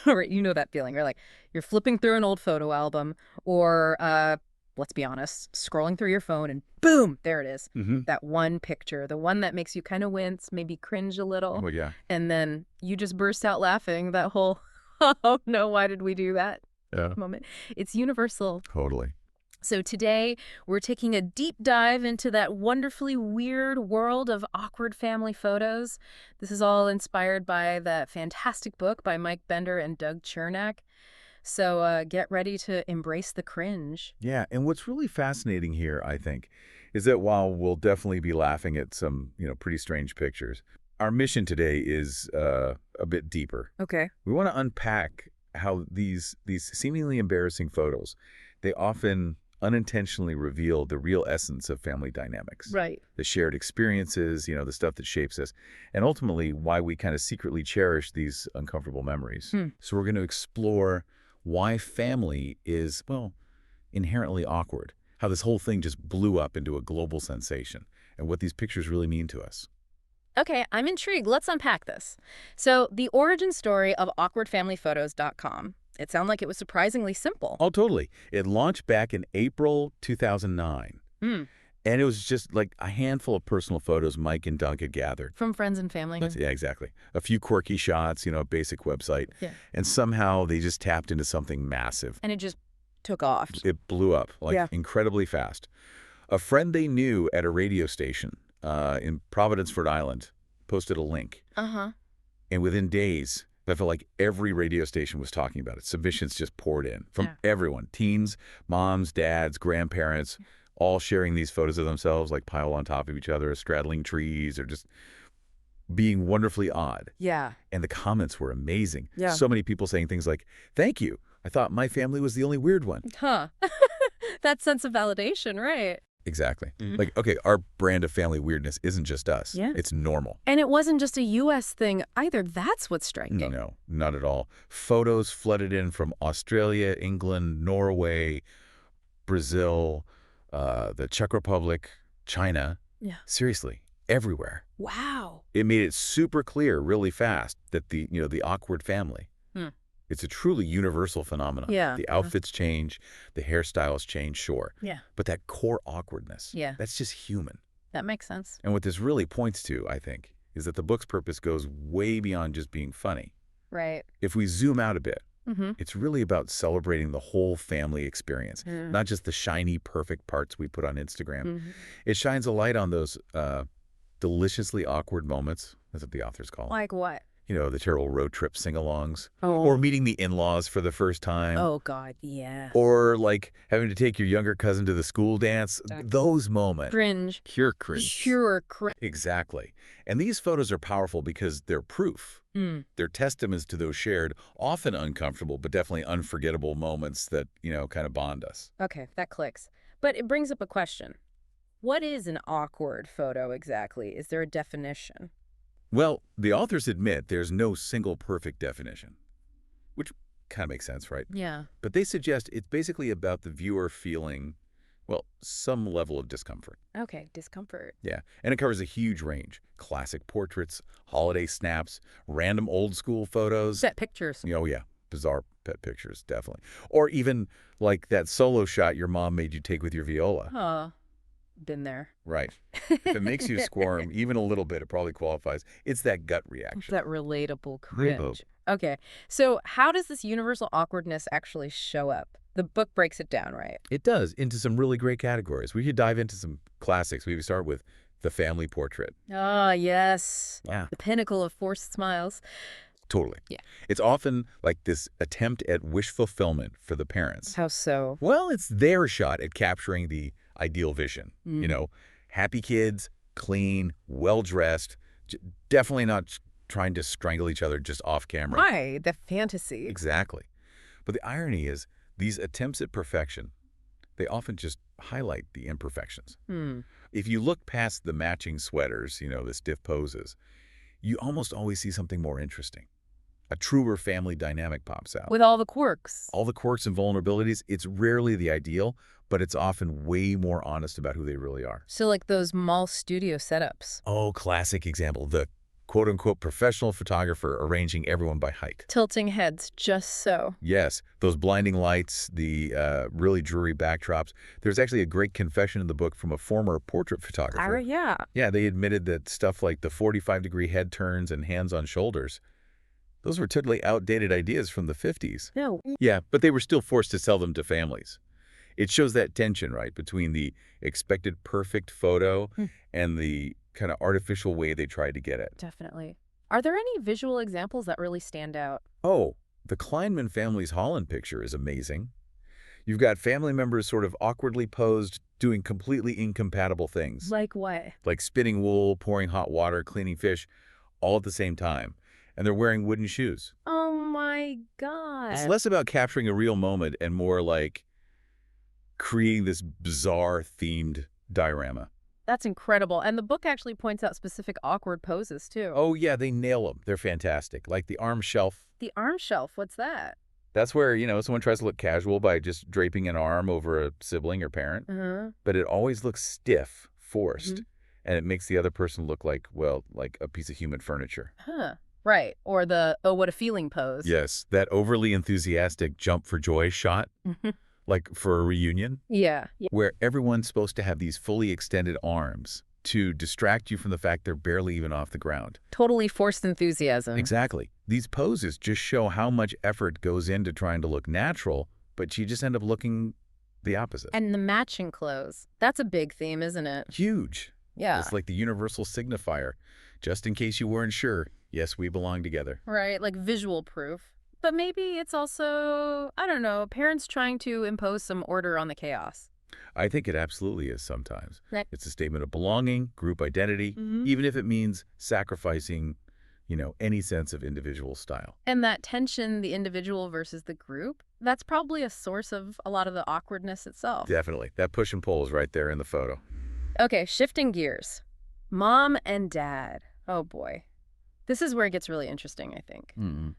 Right, you know that feeling, right? Like you're flipping through an old photo album or, let's be honest, scrolling through your phone and boom, there it is. Mm-hmm. That one picture, the one that makes you kind of wince, maybe cringe a little. Well, yeah. And then you just burst out laughing, that whole, oh no, why did we do that Yeah. moment? It's universal. Totally. So today, we're taking a deep dive into that wonderfully weird world of awkward family photos. This is all inspired by that fantastic book by Mike Bender and Doug Chernak. So get ready to embrace the cringe. Yeah, and what's really fascinating here, I think, is that while we'll definitely be laughing at some, pretty strange pictures, our mission today is a bit deeper. Okay. We want to unpack how these seemingly embarrassing photos, they often unintentionally reveal the real essence of family dynamics. Right. The shared experiences, the stuff that shapes us, and ultimately why we kind of secretly cherish these uncomfortable memories. So we're going to explore why family is, well, inherently awkward, how this whole thing just blew up into a global sensation, and what these pictures really mean to us. Okay, I'm intrigued. Let's unpack this. So the origin story of awkwardfamilyphotos.com. It sounded like it was surprisingly simple. Oh, totally. It launched back in April 2009. Hmm. And it was just like a handful of personal photos Mike and Doug had gathered. From friends and family. Yeah, exactly. A few quirky shots, a basic website. Yeah. And somehow they just tapped into something massive. And it just took off. It blew up, incredibly fast. A friend they knew at a radio station in Providence, Rhode Island, posted a link. Uh-huh. And within days, I felt like every radio station was talking about it. Submissions just poured in from everyone. Teens, moms, dads, grandparents, all sharing these photos of themselves like piled on top of each other, straddling trees, or just being wonderfully odd. Yeah. And the comments were amazing. Yeah. So many people saying things like, "Thank you. I thought my family was the only weird one." Huh. That sense of validation, right? Exactly. Like, okay, our brand of family weirdness isn't just us. Yeah. It's normal. And it wasn't just a U.S. thing either. That's what's striking. No, not at all. Photos flooded in from Australia, England, Norway, Brazil, the Czech Republic, China. Yeah. Seriously, everywhere. Wow. It made it super clear really fast that the awkward family, it's a truly universal phenomenon. Yeah. The outfits change, the hairstyles change, sure. Yeah. But that core awkwardness, that's just human. That makes sense. And what this really points to, I think, is that the book's purpose goes way beyond just being funny. Right. If we zoom out a bit, it's really about celebrating the whole family experience, not just the shiny, perfect parts we put on Instagram. It shines a light on those deliciously awkward moments, that's what the authors call them. Like what? The terrible road trip sing-alongs. Oh. Or meeting the in-laws for the first time. Oh, God, yeah. Or, like, having to take your younger cousin to the school dance. Those moments. Cringe. Pure cringe. Pure cringe. Exactly. And these photos are powerful because they're proof. They're testaments to those shared, often uncomfortable, but definitely unforgettable moments that, kind of bond us. Okay, that clicks. But it brings up a question. What is an awkward photo exactly? Is there a definition? Well, the authors admit there's no single perfect definition, which kind of makes sense, right? Yeah. But they suggest it's basically about the viewer feeling, well, some level of discomfort. Okay, discomfort. Yeah, and it covers a huge range. Classic portraits, holiday snaps, random old school photos. Set pictures. Oh, yeah, bizarre pet pictures, definitely. Or even like that solo shot your mom made you take with your viola. Huh. Been there. Right. If it makes you squirm even a little bit, it probably qualifies. It's that gut reaction. That relatable cringe. Okay, so how does this universal awkwardness actually show up? The book breaks it down, right? It does, into some really great categories. We could dive into some classics. We could start with the family portrait. Ah, yes. Yeah. The pinnacle of forced smiles. Totally. Yeah. It's often like this attempt at wish fulfillment for the parents. How so? Well, it's their shot at capturing the ideal vision. Happy kids, clean, well-dressed, definitely not trying to strangle each other just off camera. Why? The fantasy. Exactly. But the irony is these attempts at perfection, they often just highlight the imperfections. If you look past the matching sweaters, the stiff poses, you almost always see something more interesting. A truer family dynamic pops out. With all the quirks. All the quirks and vulnerabilities, it's rarely the ideal, but it's often way more honest about who they really are. So like those mall studio setups. Oh, classic example, the quote-unquote professional photographer arranging everyone by height. Tilting heads just so. Yes, those blinding lights, the really dreary backdrops. There's actually a great confession in the book from a former portrait photographer. Yeah. Yeah, they admitted that stuff like the 45-degree head turns and hands on shoulders, those were totally outdated ideas from the 50s. No. Yeah, but they were still forced to sell them to families. It shows that tension, right, between the expected perfect photo and the kind of artificial way they tried to get it. Definitely. Are there any visual examples that really stand out? Oh, the Kleinman family's Holland picture is amazing. You've got family members sort of awkwardly posed doing completely incompatible things. Like what? Like spinning wool, pouring hot water, cleaning fish, all at the same time. And they're wearing wooden shoes. Oh my God. It's less about capturing a real moment and more like creating this bizarre themed diorama. That's incredible. And the book actually points out specific awkward poses, too. Oh, yeah, they nail them. They're fantastic. Like the arm shelf. The arm shelf, what's that? That's where, someone tries to look casual by just draping an arm over a sibling or parent. But it always looks stiff, forced. And it makes the other person look like, well, like a piece of human furniture. Right. Or the, oh, what a feeling pose. Yes, that overly enthusiastic jump for joy shot. Like for a reunion? Yeah. Where everyone's supposed to have these fully extended arms to distract you from the fact they're barely even off the ground. Totally forced enthusiasm. Exactly. These poses just show how much effort goes into trying to look natural, but you just end up looking the opposite. And the matching clothes. That's a big theme, isn't it? Huge. Yeah. It's like the universal signifier. Just in case you weren't sure, yes, we belong together. Right, like visual proof. But maybe it's also, I don't know, parents trying to impose some order on the chaos. I think it absolutely is sometimes. Right. It's a statement of belonging, group identity, even if it means sacrificing, any sense of individual style. And that tension, the individual versus the group, that's probably a source of a lot of the awkwardness itself. Definitely. That push and pull is right there in the photo. Okay, shifting gears. Mom and dad. Oh boy. This is where it gets really interesting, I think.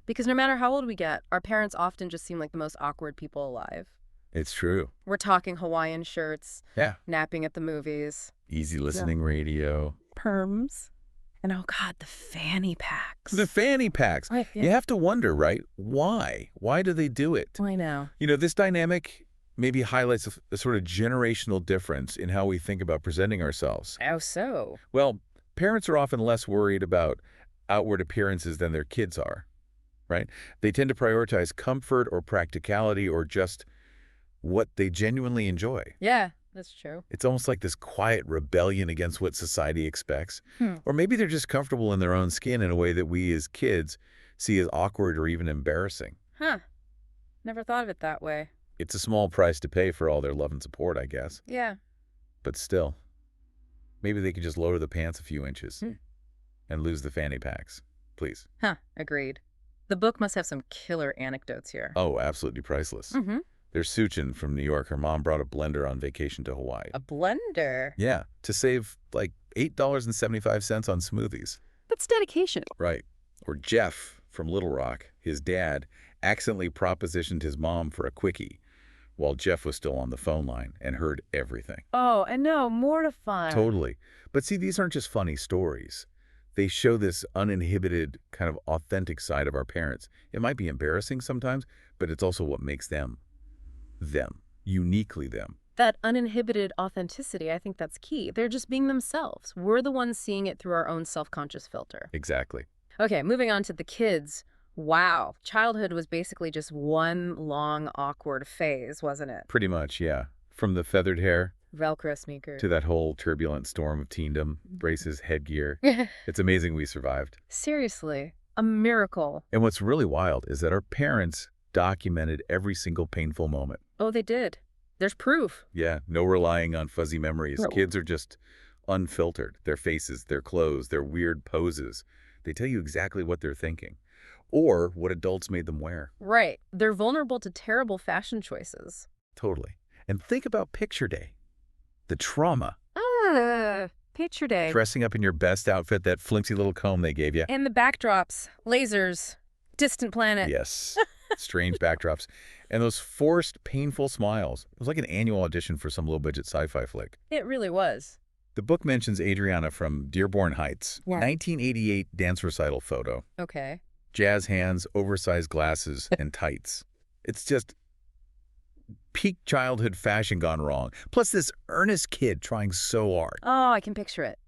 Because no matter how old we get, our parents often just seem like the most awkward people alive. It's true. We're talking Hawaiian shirts. Yeah. Napping at the movies. Easy listening radio. Perms. And oh God, the fanny packs. The fanny packs. Right, yeah. You have to wonder, right? Why? Why do they do it? I know. This dynamic maybe highlights a sort of generational difference in how we think about presenting ourselves. How so? Well, parents are often less worried about outward appearances than their kids are, right? They tend to prioritize comfort or practicality or just what they genuinely enjoy. Yeah, that's true. It's almost like this quiet rebellion against what society expects. Or maybe they're just comfortable in their own skin in a way that we as kids see as awkward or even embarrassing. Huh. Never thought of it that way. It's a small price to pay for all their love and support, I guess. Yeah. But still, maybe they could just lower the pants a few inches and lose the fanny packs. Please. Huh. Agreed. The book must have some killer anecdotes here. Oh, absolutely priceless. There's Suchin from New York. Her mom brought a blender on vacation to Hawaii. A blender? Yeah, to save like $8.75 on smoothies. That's dedication. Right. Or Jeff from Little Rock, his dad, accidentally propositioned his mom for a quickie while Jeff was still on the phone line and heard everything. Oh, I know. Mortifying. Totally. But see, these aren't just funny stories. They show this uninhibited, kind of authentic side of our parents. It might be embarrassing sometimes, but it's also what makes them, uniquely them. That uninhibited authenticity, I think that's key. They're just being themselves. We're the ones seeing it through our own self-conscious filter. Exactly. Okay, moving on to the kids. Wow. Childhood was basically just one long, awkward phase, wasn't it? Pretty much, yeah. From the feathered hair Velcro sneakers. to that whole turbulent storm of teendom, braces, headgear. It's amazing we survived. Seriously, a miracle. And what's really wild is that our parents documented every single painful moment. Oh, they did. There's proof. Yeah, no relying on fuzzy memories. No. Kids are just unfiltered. Their faces, their clothes, their weird poses. They tell you exactly what they're thinking or what adults made them wear. Right. They're vulnerable to terrible fashion choices. Totally. And think about picture day. The trauma. Picture day. Dressing up in your best outfit, that flimsy little comb they gave you. And the backdrops, lasers, distant planet. Yes. Strange backdrops. And those forced, painful smiles. It was like an annual audition for some low-budget sci-fi flick. It really was. The book mentions Adriana from Dearborn Heights, Yeah. 1988 dance recital photo. Okay. Jazz hands, oversized glasses, and tights. It's just peak childhood fashion gone wrong. Plus this earnest kid trying so hard. Oh, I can picture it.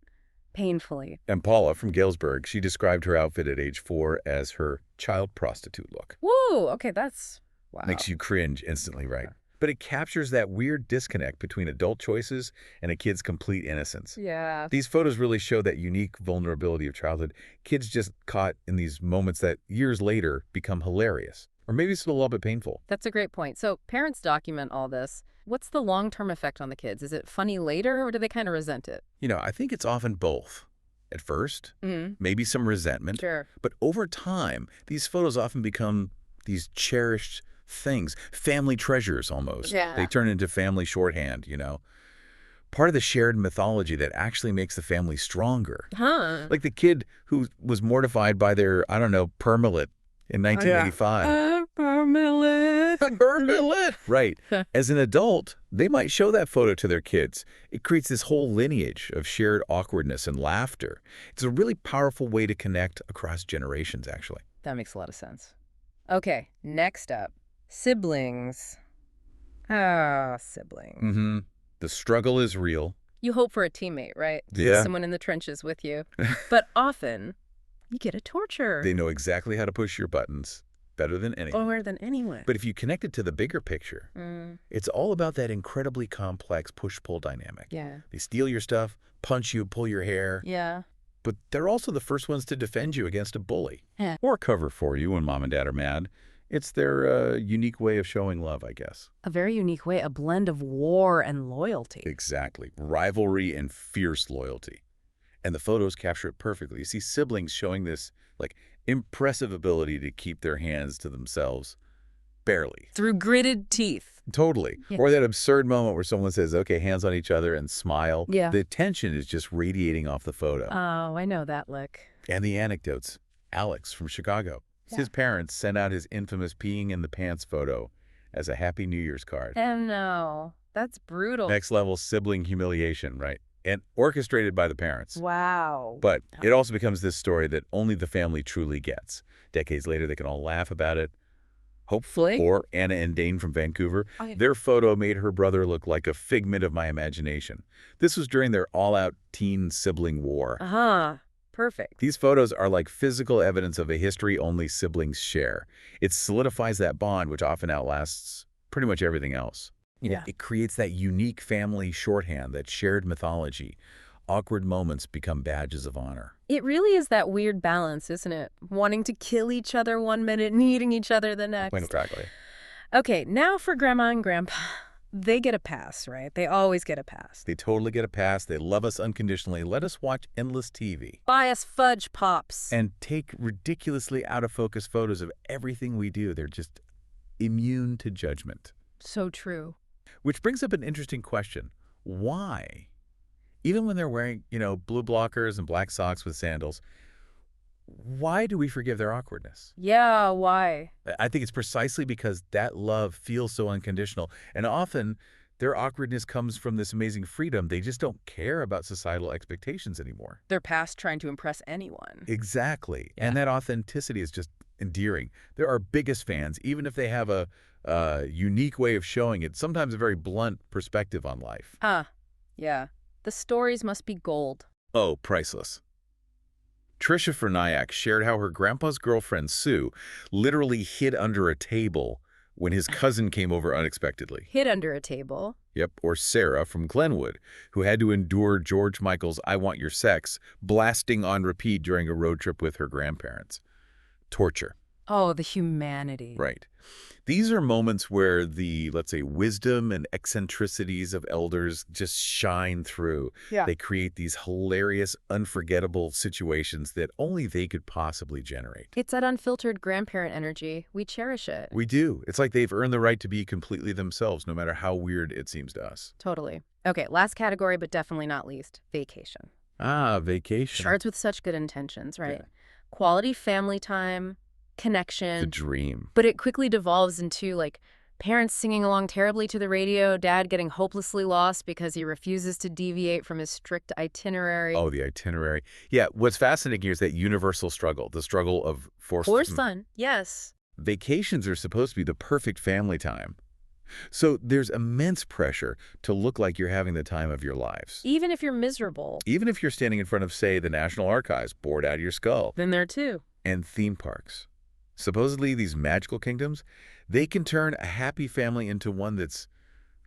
Painfully. And Paula from Galesburg, she described her outfit at age 4 as her child prostitute look. Woo! Okay, that's... Wow. Makes you cringe instantly, right? But it captures that weird disconnect between adult choices and a kid's complete innocence. Yeah. These photos really show that unique vulnerability of childhood. Kids just caught in these moments that years later become hilarious. Or maybe it's a little bit painful. That's a great point. So parents document all this. What's the long-term effect on the kids? Is it funny later, or do they kind of resent it? I think it's often both. At first, maybe some resentment. Sure. But over time, these photos often become these cherished things, family treasures almost. Yeah. They turn into family shorthand, Part of the shared mythology that actually makes the family stronger. Huh. Like the kid who was mortified by their, permalit in 1985. Permalit. Permalit! Right. As an adult, they might show that photo to their kids. It creates this whole lineage of shared awkwardness and laughter. It's a really powerful way to connect across generations, actually. That makes a lot of sense. Okay, next up. Siblings. Ah, siblings. Mm-hmm. The struggle is real. You hope for a teammate, right? Yeah. Someone in the trenches with you. But often, you get a torture. They know exactly how to push your buttons better than anyone. Or than anyone. But if you connect it to the bigger picture, it's all about that incredibly complex push-pull dynamic. Yeah. They steal your stuff, punch you, pull your hair. Yeah. But they're also the first ones to defend you against a bully. Yeah. Or cover for you when mom and dad are mad. It's their unique way of showing love, I guess. A very unique way, a blend of war and loyalty. Exactly. Rivalry and fierce loyalty. And the photos capture it perfectly. You see siblings showing this, impressive ability to keep their hands to themselves. Barely. Through gritted teeth. Totally. Yeah. Or that absurd moment where someone says, okay, hands on each other and smile. Yeah. The tension is just radiating off the photo. Oh, I know that look. And the anecdotes. Alex from Chicago. Yeah. His parents sent out his infamous peeing in the pants photo as a Happy New Year's card. Oh, no. That's brutal. Next level sibling humiliation, right? And orchestrated by the parents. Wow. But it also becomes this story that only the family truly gets. Decades later, they can all laugh about it. Hopefully. Or Anna and Dane from Vancouver. Okay. Their photo made her brother look like a figment of my imagination. This was during their all-out teen sibling war. Uh-huh. Perfect. These photos are like physical evidence of a history only siblings share. It solidifies that bond, which often outlasts pretty much everything else. Yeah. It creates that unique family shorthand, that shared mythology. Awkward moments become badges of honor. It really is that weird balance, isn't it? Wanting to kill each other one minute, needing each other the next. Exactly. Okay, now for Grandma and Grandpa. They get a pass, right? They always get a pass. They totally get a pass. They love us unconditionally. Let us watch endless TV. Buy us fudge pops. And take ridiculously out-of-focus photos of everything we do. They're just immune to judgment. So true. Which brings up an interesting question. Why? Even when they're wearing, blue blockers and black socks with sandals, why do we forgive their awkwardness? Yeah, why? I think it's precisely because that love feels so unconditional. And often, their awkwardness comes from this amazing freedom. They just don't care about societal expectations anymore. They're past trying to impress anyone. Exactly. Yeah. And that authenticity is just endearing. They're our biggest fans, even if they have a unique way of showing it, sometimes a very blunt perspective on life. Yeah. The stories must be gold. Oh, priceless. Trisha Fernayak shared how her grandpa's girlfriend, Sue, literally hid under a table when his cousin came over unexpectedly. Hid under a table. Yep, or Sarah from Glenwood, who had to endure George Michael's I Want Your Sex blasting on repeat during a road trip with her grandparents. Torture. Oh, the humanity. Right. These are moments where the, let's say, wisdom and eccentricities of elders just shine through. Yeah. They create these hilarious, unforgettable situations that only they could possibly generate. It's that unfiltered grandparent energy. We cherish it. We do. It's like they've earned the right to be completely themselves, no matter how weird it seems to us. Totally. Okay, last category, but definitely not least, vacation. Vacation. Starts with such good intentions, right? Yeah. Quality family time, connection. The dream. But it quickly devolves into, Parents singing along terribly to the radio, dad getting hopelessly lost because he refuses to deviate from his strict itinerary. Oh, the itinerary. Yeah, what's fascinating here is that universal struggle, the struggle of forced... Poor son, yes. Vacations are supposed to be the perfect family time. So there's immense pressure to look like you're having the time of your lives. Even if you're miserable. Even if you're standing in front of, say, the National Archives, bored out of your skull. Then there too. And theme parks. Supposedly, these magical kingdoms, they can turn a happy family into one that's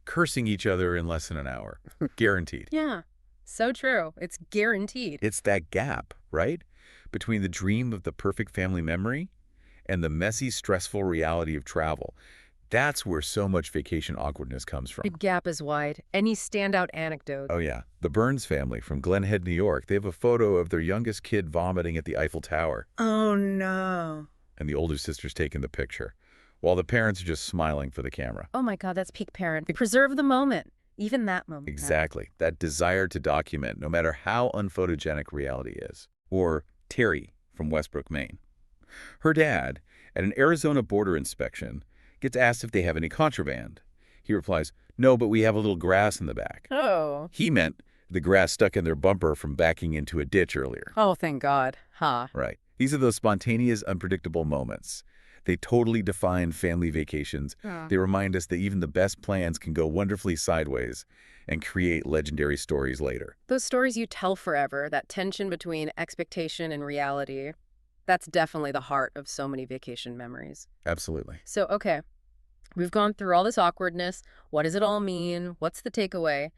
cursing each other in less than an hour. Guaranteed. Yeah, so true. It's guaranteed. It's that gap, right? Between the dream of the perfect family memory and the messy, stressful reality of travel. That's where so much vacation awkwardness comes from. The gap is wide. Any standout anecdotes? Oh, yeah. The Burns family from Glen Head, New York, they have a photo of their youngest kid vomiting at the Eiffel Tower. Oh, no. And the older sister's taking the picture, while the parents are just smiling for the camera. Oh, my God, that's peak parent. Preserve the moment. Even that moment. Exactly. That desire to document, no matter how unphotogenic reality is. Or Terry from Westbrook, Maine. Her dad, at an Arizona border inspection, gets asked if they have any contraband. He replies, "No, but we have a little grass in the back." Oh. He meant the grass stuck in their bumper from backing into a ditch earlier. Oh, thank God. Huh. Right. These are those spontaneous, unpredictable moments. They totally define family vacations. They remind us that even the best plans can go wonderfully sideways and create legendary stories later. Those stories you tell forever, that tension between expectation and reality, that's definitely the heart of so many vacation memories. Absolutely. So, okay, we've gone through all this awkwardness. What does it all mean? What's the takeaway?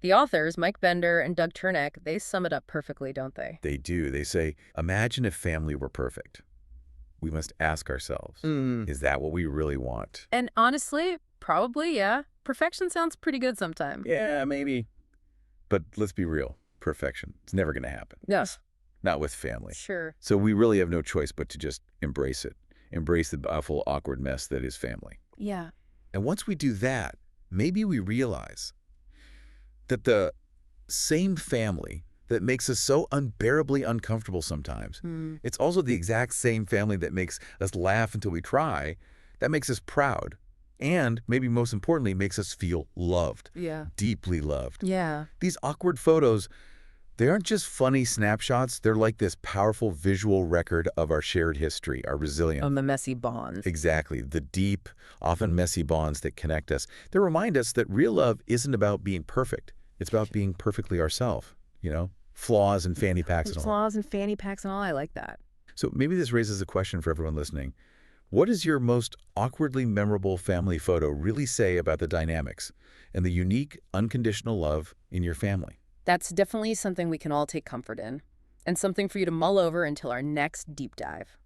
The authors, Mike Bender and Doug Turnek, they sum it up perfectly, don't they? They do. They say, imagine if family were perfect. We must ask ourselves, is that what we really want? And honestly, probably, yeah. Perfection sounds pretty good sometimes. Yeah, maybe. But let's be real. Perfection. It's never going to happen. Yes. Not with family. Sure. So we really have no choice but to just embrace it. Embrace the awful, awkward mess that is family. Yeah. And once we do that, maybe we realize that the same family that makes us so unbearably uncomfortable sometimes, it's also the exact same family that makes us laugh until we cry, that makes us proud, and maybe most importantly, makes us feel loved. Yeah. Deeply loved. Yeah. These awkward photos, they aren't just funny snapshots. They're like this powerful visual record of our shared history, our resilience. On the messy bonds. Exactly. The deep, often messy bonds that connect us. They remind us that real love isn't about being perfect. It's about being perfectly ourselves, you know? Flaws and fanny packs and all. Flaws and fanny packs and all. I like that. So maybe this raises a question for everyone listening. What does your most awkwardly memorable family photo really say about the dynamics and the unique, unconditional love in your family? That's definitely something we can all take comfort in, and something for you to mull over until our next deep dive.